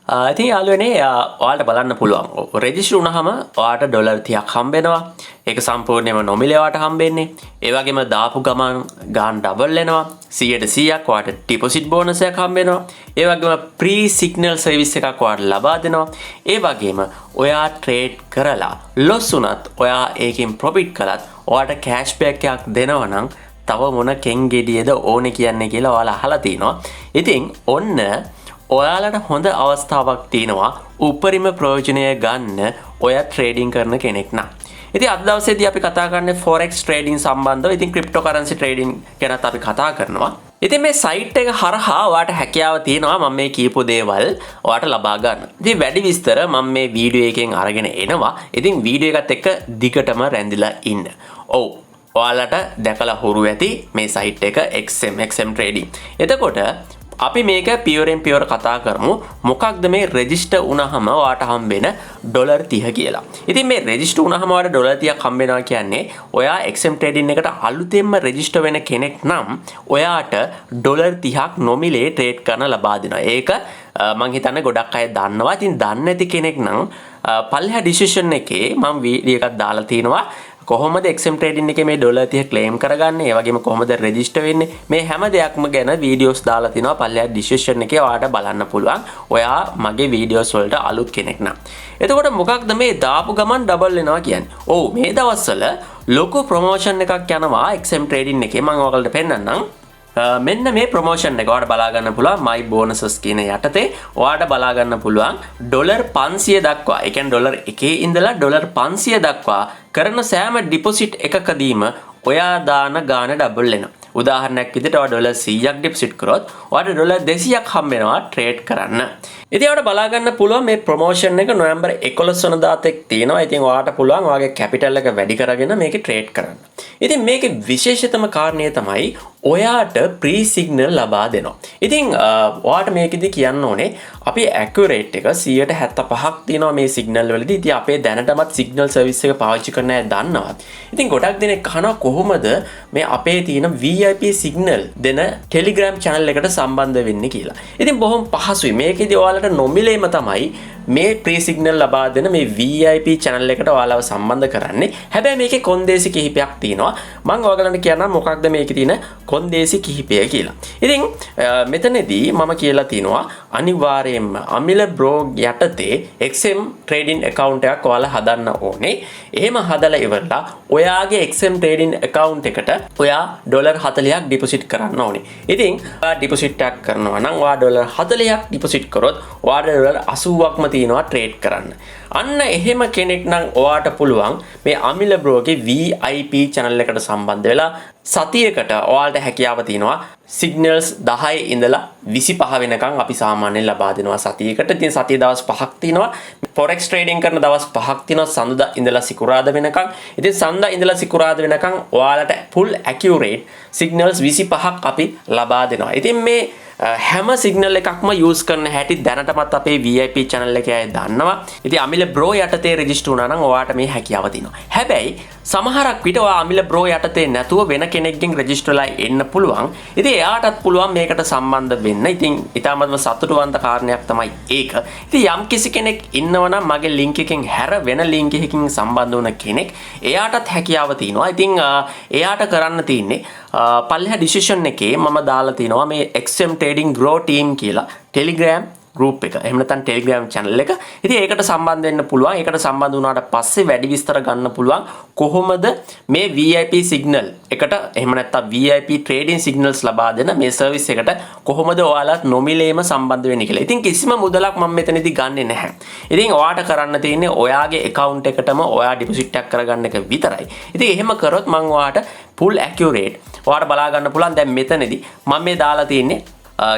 ඉතින් යාළුවනේ ඔයාලට බලන්න පුළුවන්. රෙජිස්ටර් වුණාම ඔයාලට ඩොලර් 30ක් හම්බ වෙනවා. ඒක සම්පූර්ණයෙන්ම නොමිලේ ඔයාලට හම්බෙන්නේ. ඒ වගේම දාපු ගමන් ගාන ඩබල් වෙනවා. 100%ක් ඔයාලට ඩිපොසිට් බෝනස් එකක් හම්බ වෙනවා. ඒ වගේම ප්‍රී සිග්නල් සර්විස් එකක් ඔයාලට ලබා දෙනවා. ඒ වගේම ඔයා ට්‍රේඩ් කරලා ලොස් වුණත් ඔයා ඒකෙන් ප්‍රොෆිට් කළත් ඔයාලට කෑෂ්බැක් එකක් දෙනවා නම් තව මොන කෙන්ගෙඩියද ඕනේ කියන්නේ කියලා ඔයාලා අහලා තිනවා. ඉතින් ඔන්න ඔයාලට හොඳ අවස්ථාවක් තියෙනවා උපරිම ප්‍රයෝජනය ගන්න ඔයා ට්‍රේඩින් කරන කෙනෙක් නම්. ඉතින් අද දවසේදී අපි කතා කරන්නේ forex trading සම්බන්ධව. ඉතින් cryptocurrency trading ගැනත් අපි කතා කරනවා. ඉතින් මේ සයිට් එක හරහා ඔයාට හැකියාව තියෙනවා මම මේ කියපු දේවල් ඔයාට ලබා ගන්න. ඉතින් වැඩි විස්තර මම මේ වීඩියෝ එකෙන් අරගෙන එනවා. ඉතින් වීඩියෝ එකත් එක්ක දිගටම රැඳිලා ඉන්න. ඔව්. ඔයාලට දැකලා හුරු ඇති මේ සයිට් එක XM trading. එතකොට අපි මේක පියවරෙන් පියවර කතා කරමු. මොකක්ද මේ රෙජිස්ටර් වුණාම ඔයාට හම්බෙන ඩොලර් 30 කියලා. ඉතින් මේ රෙජිස්ටර් වුණාම ඔයාට ඩොලර් 30ක් හම්බ වෙනවා කියන්නේ ඔයා XM trading එකට අලුතෙන්ම රෙජිස්ටර් වෙන කෙනෙක් නම් ඔයාට ඩොලර් 30ක් නොමිලේ ට්‍රේඩ් කරන්න ලබා දෙනවා. ඒක මම හිතන්නේ ගොඩක් අය දන්නවා. ඉතින් දන්නේ නැති කෙනෙක් නම් පල්ලෙහා ඩිස්ක්‍රිප්ෂන් එකේ මම වීඩියෝ එකක් දාලා තිනවා. කොහොමද XM trading එකේ මේ ඩොලර් 30 ක්ලේම් කරගන්නේ? ඒ වගේම කොහොමද රෙජිස්ටර් වෙන්නේ? මේ හැම දෙයක්ම ගැන වීඩියෝස් දාලා තිනවා පල්ලෙහා ඩිස්ක්‍රිප්ෂන් එකේ ඔයාලට බලන්න පුළුවන්. ඔයා මගේ වීඩියෝස් වලට අලුත් කෙනෙක් නම්. එතකොට මොකක්ද මේ දාපු ගමන් ඩබල් වෙනවා කියන්නේ? ඔව් මේ දවස්වල ලොකු ප්‍රොමෝෂන් එකක් යනවා XM trading එකේ. මම ඔයාලට පෙන්නන්නම්. මෙන්න මේ ප්‍රොමෝෂන් එක ඔයාලට බලා ගන්න පුළුවන් my bonuses කියන යටතේ ඔයාලට බලා ගන්න පුළුවන් ඩොලර් 500 දක්වා. ඒ කියන්නේ ඩොලර් 1 ඉඳලා ඩොලර් 500 දක්වා කරන සෑම ඩිපොසිට් එකකදීම ඔයා දාන ගාන ඩබල් වෙනවා. උදාහරණයක් විදිහට ඔයා ඩොලර් 100ක් ඩිපොසිට් කරොත් ඔයාට ඩොලර් 200ක් හම්බ වෙනවා ට්‍රේඩ් කරන්න. ඉතින් ඔයාලට බලා ගන්න පුළුවන් මේ ප්‍රොමෝෂන් එක නොවැම්බර් 11 වෙනිදාට තියෙනවා. ඉතින් ඔයාලට පුළුවන් ඔයාගේ කැපිටල් එක වැඩි කරගෙන මේකේ ට්‍රේඩ් කරන්න. ඉතින් මේකේ විශේෂතම කාරණය තමයි ඔයාට ප්‍රී සිග්නල් ලබා දෙනවා. ඉතින් ඔයාට මේකෙදි කියන්න ඕනේ අපි ඇකියුරේට් එක 175ක් තියෙනවා මේ සිග්නල් වලදී. ඉතින් අපේ දැනටමත් සිග්නල් සර්විස් එක පාවිච්චි කරන අය දන්නවා. ඉතින් ගොඩක් දෙනෙක් අහනවා කොහොමද මේ අපේ තියෙන VIP සිග්නල් දෙන Telegram channel එකට සම්බන්ධ වෙන්නේ කියලා. ඉතින් බොහොම පහසුයි. මේකෙදි ඔයාලට නොමිලේම තමයි මේ ප්‍රී සිග්නල් ලබා දෙන මේ VIP channel එකට ඔයාලව සම්බන්ධ කරන්නේ. හැබැයි මේකේ කොන්දේසි කිහිපයක් තියෙනවා. මම ඔයාලට කියන්නම් මොකක්ද මේකේ තියෙන කොන්දේසි කිහිපය කියලා. ඉතින් මෙතනදී මම කියලා තිනවා අනිවාර්යයෙන්ම Amila Bro යටතේ XM trading account එකක් ඔයාලා හදන්න ඕනේ. එහෙම හදලා ඉවරලා ඔයාගේ XM trading account එකට ඔයා ඩොලර් 40ක් ඩිපොසිට් කරන්න ඕනේ. ඉතින් ඔයා ඩිපොසිට් එකක් කරනවා නම් ඔයා ඩොලර් 40ක් ඩිපොසිට් කරොත් ඔයාට ඩොලර් 80ක්ම තියෙනවා ට්‍රේඩ් කරන්න. අන්න එහෙම කෙනෙක් නම් ඔයාට පුළුවන් මේ Amila Bro ගේ VIP channel එකට සම්බන්ධ වෙලා සතියකට ඔයාලට හැකියාව තියෙනවා සිග්නල්ස් 10 ඉඳලා 25 වෙනකන් අපි සාමාන්‍යයෙන් ලබා දෙනවා සතියකට. ඉතින් සතිය දවස් 5ක් තියෙනවා. forex trading කරන දවස් 5ක් තියෙනවා සඳුදා ඉඳලා සිකුරාදා වෙනකන්. ඉතින් සඳුදා ඉඳලා සිකුරාදා වෙනකන් ඔයාලට full accurate signals 25ක් අපි ලබා දෙනවා. ඉතින් මේ හැම සිග්නල් එකක්ම යූස් කරන හැටි දැනටමත් අපේ VIP channel එකේ අය දන්නවා. ඉතින් Amila Bro යටතේ රෙජිස්ටර් වුණා නම් ඔයාට මේ හැකියාව තියෙනවා. හැබැයි සමහරක් විට ඔයා Amila Bro යටතේ නැතුව වෙන කෙනෙක්ගෙන් රෙජිස්ටර්ලා එන්න පුළුවන්. ඉතින් එයාටත් පුළුවන් මේකට සම්බන්ධ වෙන්න. ඉතින් ඊටමත්ම සතුටුවන්ත කාරණයක් තමයි ඒක. ඉතින් යම් කිසි කෙනෙක් ඉන්නවනම් මගේ link එකෙන් හැර වෙන link එකකින් සම්බන්ධ වුණ කෙනෙක් එයාටත් හැකියාව තියෙනවා. ඉතින් එයාට කරන්න තියෙන්නේ පල්ලෙහා ඩිස්ක්‍රිප්ෂන් එකේ මම දාලා තිනවා මේ XM Trading Grow Team කියලා Telegram group එක. එහෙම නැත්නම් Telegram channel එක. ඉතින් ඒකට සම්බන්ධ වෙන්න පුළුවන්. ඒකට සම්බන්ධ වුණාට පස්සේ වැඩි විස්තර ගන්න පුළුවන් කොහොමද මේ VIP signal එකට එහෙම නැත්නම් VIP trading signals ලබා දෙන මේ service එකට කොහොමද ඔයාලත් නොමිලේම සම්බන්ධ වෙන්නේ කියලා. ඉතින් කිසිම මුදලක් මම මෙතනදී ගන්නෙ නැහැ. ඉතින් ඔයාට කරන්න තියෙන්නේ ඔයාගේ account එකටම ඔයා deposit එකක් කරගන්න එක විතරයි. ඉතින් එහෙම කරොත් මම ඔයාට full accurate ඔයාට බලා ගන්න පුළුවන්. දැන් මෙතනදී මම මේ දාලා තියෙන්නේ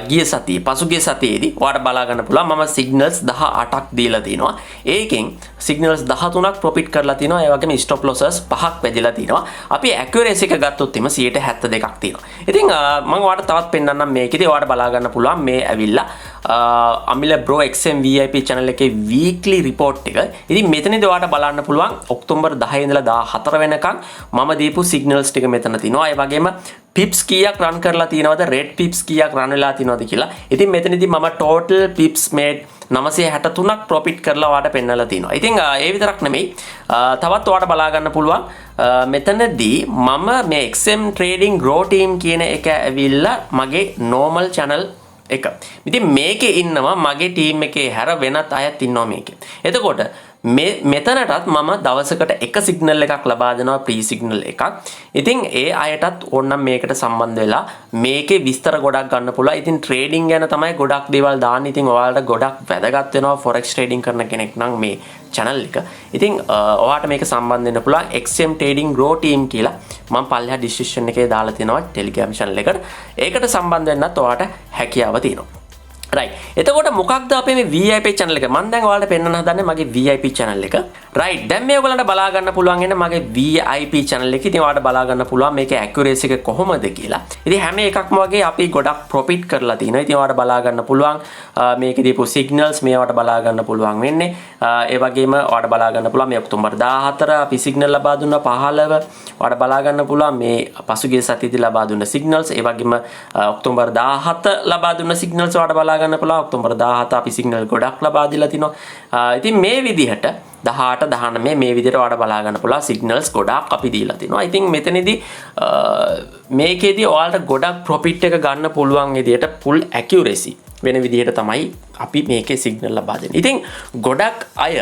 ගිය සතියේ පසුගිය සතියේදී ඔයාලට බලා ගන්න පුළුවන් මම සිග්නල්ස් 18ක් දීලා තිනවා. ඒකෙන් සිග්නල්ස් 13ක් ප්‍රොෆිට් කරලා තිනවා. ඒ වගේම ස්ටොප් ලොසස් 5ක් වැදිලා තිනවා. අපි ඇකියුරසි එක ගත්තොත් එimhe 72ක් තියෙනවා. ඉතින් මම ඔයාලට තවත් පෙන්නන්නම් මේකෙදී ඔයාලට බලා ගන්න පුළුවන් මේ ඇවිල්ලා Amila Bro XM VIP channel එකේ weekly report එක. ඉතින් මෙතනදී ඔයාලට බලන්න පුළුවන් ඔක්තෝබර් 10 ඉඳලා 14 වෙනකන් මම දීපු සිග්නල්ස් ටික මෙතන තිනවා. ඒ වගේම pips කීයක් run කරලා තියෙනවද red pips කීයක් run වෙලා තියෙනවද කියලා. ඉතින් මෙතනදී මම total pips made 963ක් ප්‍රොෆිට් කරලා ඔයාලට පෙන්නලා තිනවා. ඉතින් ඒ විතරක් නෙමෙයි තවත් ඔයාලට බලා ගන්න පුළුවන් මෙතනදී මම මේ XM Trading Grow Team කියන එක ඇවිල්ලා මගේ normal channel එක. ඉතින් මේකේ ඉන්නවා මගේ ටීම් එකේ හැර වෙනත් අයත් ඉන්නවා මේකේ. එතකොට මෙතනටත් මම දවසකට එක සිග්නල් එකක් ලබා දෙනවා ප්‍රී සිග්නල් එකක්. ඉතින් ඒ අයටත් ඕනනම් මේකට සම්බන්ධ වෙලා මේකේ විස්තර ගොඩක් ගන්න පුළුවන්. ඉතින් ට්‍රේඩින් ගැන තමයි ගොඩක් දේවල් දාන්නේ. ඉතින් ඔයාලට ගොඩක් වැදගත් වෙනවා forex trading කරන කෙනෙක් නම් මේ channel එක. ඉතින් ඔයාලට මේක සම්බන්ධ වෙන්න පුළුවන් XM Trading Grow Team කියලා මම පල්ලෙහා description එකේ දාලා තියෙනවා Telegram channel එකට. ඒකට සම්බන්ධ වෙන්නත් ඔයාලට හැකියාව තියෙනවා. right එතකොට මොකක්ද අපේ මේ VIP channel එක මම දැන් ඔයාලට පෙන්වන්න හදන්නේ මගේ VIP channel එක right දැන් මේ ඔයගලන්ට බලා ගන්න පුළුවන් එන්නේ මගේ VIP channel එක. ඉතින් ඔයාලට බලා ගන්න පුළුවන් මේකේ accuracy එක කොහොමද කියලා. ඉතින් හැම එකක්ම වගේ අපි ගොඩක් profit කරලා තිනවා. ඉතින් ඔයාලට බලා ගන්න පුළුවන් මේකේ දීපු signals මේවට බලා ගන්න පුළුවන් වෙන්නේ. ඒ වගේම ඔයාලට බලා ගන්න පුළුවන් මේ ඔක්තෝබර් 14 අපි signal ලබා දුන්නා 15 ඔයාලට බලා ගන්න පුළුවන් මේ පසුගිය සතියේදී ලබා දුන්න signals. ඒ වගේම ඔක්තෝබර් 17 ලබා දුන්න signals ඔයාලට බලා ගන්න පුළුවන්. ඔක්තෝබර් 17 අපි සිග්නල් ගොඩක් ලබා දීලා තිනවා. ඉතින් මේ විදිහට 18 19 මේ විදිහට ඔයාලට බලා ගන්න පුළුවන් සිග්නල්ස් ගොඩක් අපි දීලා තිනවා. ඉතින් මෙතනදී මේකේදී ඔයාලට ගොඩක් ප්‍රොෆිට් එක ගන්න පුළුවන් විදිහට full accuracy වෙන විදිහට තමයි අපි මේකේ සිග්නල් ලබා දෙන්නේ. ඉතින් ගොඩක් අය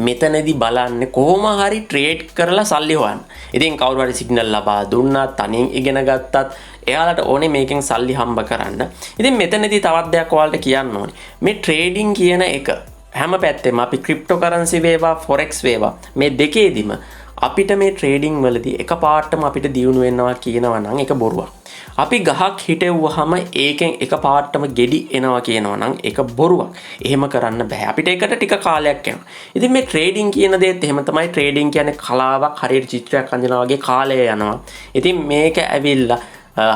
මෙතනදී බලන්නේ කොහොම හරි ට්‍රේඩ් කරලා සල්ලි හොයන්න. ඉතින් කවුරු හරි සිග්නල් ලබා දුන්නා තනින් ඉගෙන ගත්තත් එයාලට ඕනේ මේකෙන් සල්ලි හම්බ කරන්න. ඉතින් මෙතනදී තවත් දෙයක් ඔයාලට කියන්න ඕනේ. මේ ට්‍රේඩින් කියන එක හැම පැත්තෙම අපි ක්‍රිප්ටෝකරන්සි වේවා forex වේවා මේ දෙකේදීම අපිට මේ ට්‍රේඩින් වලදී එකපාරටම අපිට දියුණු වෙනවා කියනවා නම් ඒක බොරුවක්. අපි ගහක් හිටෙව්වහම ඒකෙන් එකපාරටම ගෙඩි එනවා කියනවා නම් ඒක බොරුවක්. එහෙම කරන්න බෑ. අපිට ඒකට ටික කාලයක් යනවා. ඉතින් මේ ට්‍රේඩින් කියන දේත් එහෙම තමයි. ට්‍රේඩින් කියන්නේ කලාවක් හරියට චිත්‍රයක් අඳිනවා වගේ කාලය යනවා. ඉතින් මේක ඇවිල්ලා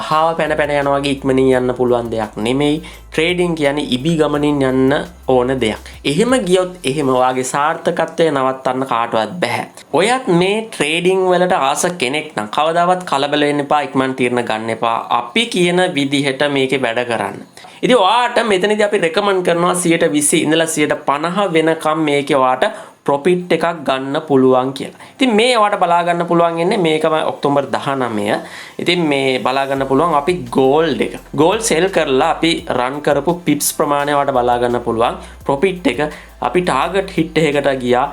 හාව පැන පැන යනවා වගේ ඉක්මනින් යන්න පුළුවන් දෙයක් නෙමෙයි. ට්‍රේඩින් කියන්නේ ඉබි ගමනින් යන්න ඕන දෙයක්. එහෙම ගියොත් එහෙම වාගේ සාර්ථකත්වය නවත්තන්න කාටවත් බෑ. ඔයත් මේ ට්‍රේඩින් වලට ආස කෙනෙක් නම් කවදාවත් කලබල වෙන්න එපා, ඉක්මන් තීරණ ගන්න එපා. අපි කියන විදිහට මේකේ වැඩ කරන්න. ඉතින් ඔයාට මෙතනදී අපි රෙකමන්ඩ් කරනවා 120 ඉඳලා 150 වෙනකම් මේකේ ඔයාට ප්‍රොෆිට් එකක් ගන්න පුළුවන් කියලා. ඉතින් මේ ඔයාට බලා ගන්න පුළුවන් ඉන්නේ මේකම ඔක්තෝබර් 19. ඉතින් මේ බලා ගන්න පුළුවන් අපි gold එක. gold sell කරලා අපි run කරපු pips ප්‍රමාණය ඔයාට බලා ගන්න පුළුවන්. ප්‍රොෆිට් එක අපි target hit එකකට ගියා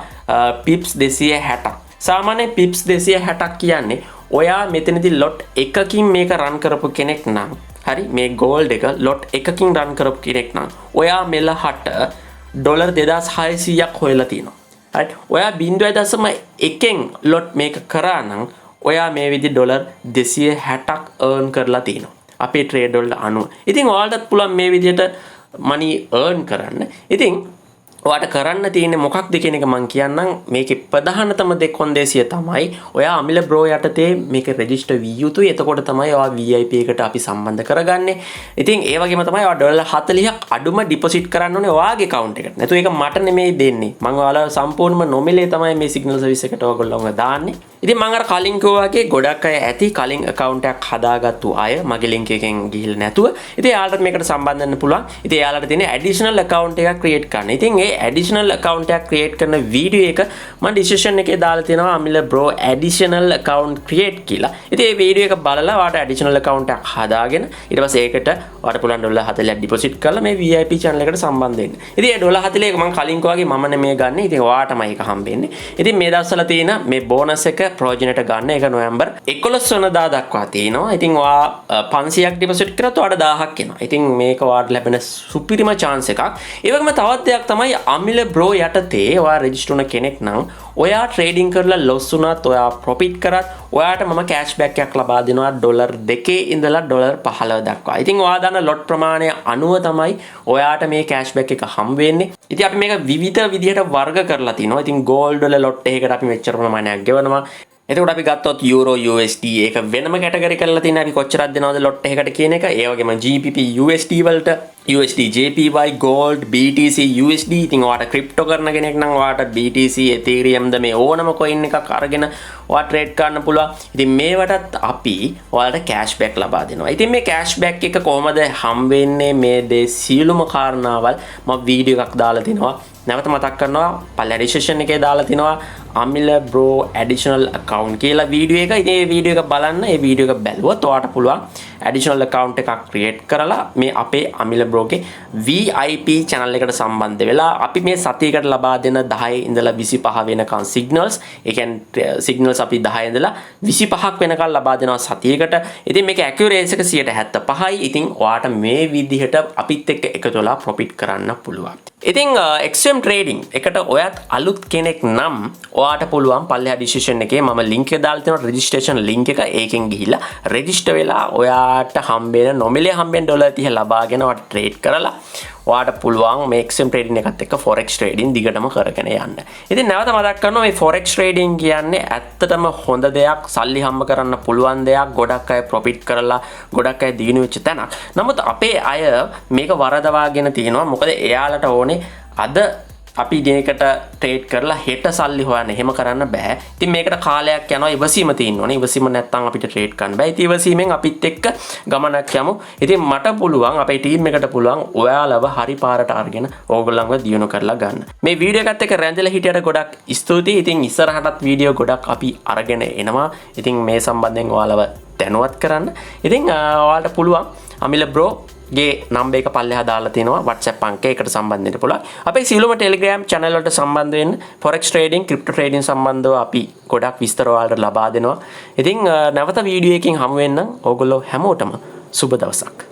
pips 260ක්. සාමාන්‍ය pips 260ක් කියන්නේ ඔයා මෙතනදී lot එකකින් මේක run කරපු කෙනෙක් නම් හරි මේ gold එක lot එකකින් run කරපු කෙනෙක් නම් ඔයා මෙලහට ඩොලර් 2600ක් හොයලා තියෙනවා. right ඔයා 0.1න් lot මේක කරා නම් ඔයා මේ විදි ඩොලර් 260ක් earn කරලා තියෙනවා. අපේ trade වල අනුව. ඉතින් ඔයාලටත් පුළුවන් මේ විදිහට money earn කරන්න. ඉතින් ඔයාට කරන්න තියෙන්නේ මොකක්ද කියන එක මම කියන්නම්. මේකේ ප්‍රධානතම දෙයක් කොන්දේසිය තමයි ඔයා අමිල බ්‍රෝ යටතේ මේක රෙජිස්ටර් විය යුතුයි. එතකොට තමයි ඔයා VIP එකට අපි සම්බන්ධ කරගන්නේ. ඉතින් ඒ වගේම තමයි ඔයා ඩොලර් 40ක් අඩුම ඩිපොසිට් කරන්න ඕනේ ඔයාගේ account එකට. නැතු ඒක මට නෙමෙයි දෙන්නේ. මම ඔයාලා සම්පූර්ණම නොමිලේ තමයි මේ සිග්නල් සර්විස් එකට ඔයගොල්ලෝම දාන්නේ. ඉතින් මම අර කලින් කිව්වා වගේ ගොඩක් අය ඇති කලින් account එකක් හදාගත්තු අය මගේ link එකෙන් ගිහිල්ලා නැතුව. ඉතින් එයාලට මේකට සම්බන්ධ වෙන්න පුළුවන්. ඉතින් එයාලට තියෙන්නේ additional account එකක් create කරන්න. ඉතින් ඒ additional account එකක් create කරන වීඩියෝ එක මම description එකේ දාලා තියෙනවා Amila bro additional account create කියලා. ඉතින් මේ වීඩියෝ එක බලලා ඔයාට additional account එකක් හදාගෙන ඊට පස්සේ ඒකට ඔයාට පුළුවන් ඩොලර් 40ක් deposit කරලා මේ VIP channel එකට සම්බන්ධ වෙන්න. ඉතින් ඒ ඩොලර් 40 එක මම කලින් කිව්වා වගේ මම නෙමෙයි ගන්න. ඉතින් ඔයාටමයි ඒක හම්බෙන්නේ. ඉතින් මේ දවස්වල තියෙන මේ bonus එක ප්‍රයෝජනට ගන්න එක නොවැම්බර් 11 වෙනිදා දක්වා තියෙනවා. ඉතින් ඔයා 500ක් deposit කරත් ඔයාට 1000ක් එනවා. ඉතින් මේක ඔයාට ලැබෙන සුපිරිම chance එකක්. ඒ වගේම තවත් දෙයක් තමයි Amila bro යටතේ ඔයා රෙජිස්ටර් වුණ කෙනෙක් නම් ඔයා ට්‍රේඩින් කරලා loss වුණත් ඔයා ප්‍රොෆිට් කරත් ඔයාට මම cashback එකක් ලබා දෙනවා ඩොලර් 2 ඉඳලා ඩොලර් 15 දක්වා. ඉතින් ඔයා දාන lot ප්‍රමාණය අනුව තමයි ඔයාට මේ cashback එක හම් වෙන්නේ. ඉතින් අපි මේක විවිධ විදිහට වර්ග කරලා තිනවා. ඉතින් gold වල lot එකකට අපි මෙච්චර ප්‍රමාණයක් ගෙවනවා. එතකොට අපි ගත්තොත් euro USD ඒක වෙනම කැටගරි කරලා තියෙනවා. අපි කොච්චරක් දෙනවද lot එකකට කියන එක. ඒ වගේම GBP USD වලට USD JPY gold BTC USD ඉතින් ඔයාලට ක්‍රිප්ටෝ කරන කෙනෙක් නම් ඔයාලට BTC Ethereum ද මේ ඕනම coin එකක් අරගෙන ඔයාලට ට්‍රේඩ් කරන්න පුළුවන්. ඉතින් මේවටත් අපි ඔයාලට cashback ලබා දෙනවා. ඉතින් මේ cashback එක කොහොමද හම් වෙන්නේ මේ දේ සියලුම කාරණාවල් මම වීඩියෝ එකක් දාලා තිනවා. නැවත මතක් කරනවා පළවෙනි ඩිස්ක්‍රිප්ෂන් එකේ දාලා තිනවා Amila bro additional account කියලා වීඩියෝ එක. ඉතින් මේ වීඩියෝ එක බලන්න. මේ වීඩියෝ එක බැලුවොත් ඔයාලට පුළුවන් additional account එකක් create කරලා මේ අපේ Amila bro ගේ VIP channel එකට සම්බන්ධ වෙලා අපි මේ සතියකට ලබා දෙන 10 ඉඳලා 25 වෙනකන් signals. ඒ කියන්නේ signals අපි 10 ඉඳලා 25ක් වෙනකන් ලබා දෙනවා සතියකට. ඉතින් මේක accuracy එක 75යි. ඉතින් ඔයාලට මේ විදිහට අපිත් එක්ක එකතු වෙලා profit කරන්න පුළුවන්. ඉතින් XM trading එකට ඔයත් අලුත් කෙනෙක් නම් ඔයාට පුළුවන් පල්ලෙහා ඩිස්ක්‍රිප්ෂන් එකේ මම link එක දාලා තියෙනවා registration link එක. ඒකෙන් ගිහිල්ලා register වෙලා ඔයාට හම්බෙන නොමිලේ හම්බෙන ඩොලර් 30 ලබාගෙන ඔයාට trade කරලා ඔයාට පුළුවන් මේ XM trading එකත් එක්ක forex trading දිගටම කරගෙන යන්න. ඉතින් නැවත මතක් කරනවා මේ forex trading කියන්නේ ඇත්තටම හොඳ දෙයක්, සල්ලි හම්බ කරන්න පුළුවන් දෙයක්, ගොඩක් අය profit කරලා ගොඩක් අය දිනු වෙච්ච තැනක්. නමුත් අපේ අය මේක වරදවාගෙන තියෙනවා. මොකද එයාලට ඕනේ අද අපි දිනයකට ට්‍රේඩ් කරලා හෙට සල්ලි හොයන්න. එහෙම කරන්න බෑ. ඉතින් මේකට කාලයක් යනවා. ඉවසීම තියෙන්න ඕනේ. ඉවසීම නැත්නම් අපිට ට්‍රේඩ් කරන්න බෑ. ඉතින් ඉවසීමෙන් අපිත් එක්ක ගමනක් යමු. ඉතින් මට පුළුවන් අපේ ටීම් එකට පුළුවන් ඔයාලව හරි පාරට අරගෙන ඕගොල්ලන්ව දියුණු කරලා ගන්න. මේ වීඩියෝ එකත් එක්ක රැඳිලා හිටියට ගොඩක් ස්තුතියි. ඉතින් ඉස්සරහටත් වීඩියෝ ගොඩක් අපි අරගෙන එනවා. ඉතින් මේ සම්බන්ධයෙන් ඔයාලව දැනුවත් කරන්න. ඉතින් ඔයාලට පුළුවන් Amila bro ගේ නම්බර් එක පල්ලෙහා දාලා තිනවා WhatsApp අංකයකට සම්බන්ධ වෙන්න පුළුවන්. අපේ සියලුම Telegram channel වලට සම්බන්ධ වෙන්න forex trading, crypto trading සම්බන්ධව අපි ගොඩක් විස්තර ඔයාලට ලබා දෙනවා. ඉතින් නැවත වීඩියෝ එකකින් හමු වෙන්න ඕගොල්ලෝ හැමෝටම සුබ දවසක්.